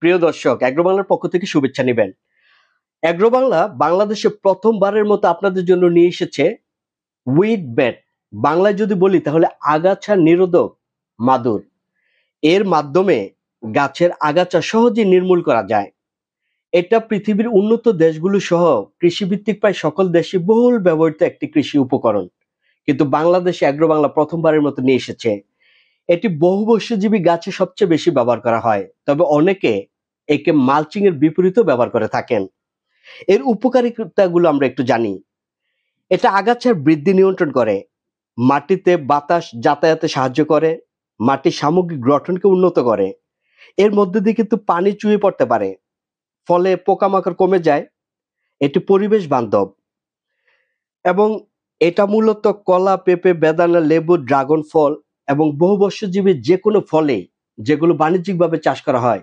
প্রিয় দর্শক, অ্যাগ্রো বাংলার পক্ষ থেকে শুভেচ্ছা নেবেন। অ্যাগ্রো বাংলা বাংলাদেশে প্রথমবারের মতো আপনাদের জন্য নিয়ে এসেছে উইড ব্যাট। বাংলায় যদি বলি তাহলে আগাছা নিরোধক মাদুর। এর মাধ্যমে গাছের আগাছা সহজেই নির্মূল করা যায়। এটা পৃথিবীর উন্নত দেশগুলো সহ কৃষিভিত্তিক প্রায় সকল দেশে বহুল ব্যবহৃত একটি কৃষি উপকরণ, কিন্তু বাংলাদেশে অ্যাগ্রো বাংলা প্রথমবারের মতো নিয়ে এসেছে। এটি বহুবর্ষজীবী গাছে সবচেয়ে বেশি ব্যবহার করা হয়, তবে অনেকে একে মালচিং এর বিপরীতেও ব্যবহার করে থাকেন। এর উপকারিতাগুলো আমরা একটু জানি। এটা আগাছার বৃদ্ধি নিয়ন্ত্রণ করে, মাটিতে বাতাস যাতায়াতে সাহায্য করে, মাটির সামগ্রিক গঠনকে উন্নত করে। এর মধ্যে দিয়ে কিন্তু পানি চুইয়ে পড়তে পারে, ফলে পোকামাকড় কমে যায়। এটি পরিবেশ বান্ধব এবং এটা মূলত কলা, পেঁপে, বেদানা, লেবু, ড্রাগন ফল এবং বহুবর্ষজীবী যে কোনো ফলে যেগুলো বাণিজ্যিকভাবে চাষ করা হয়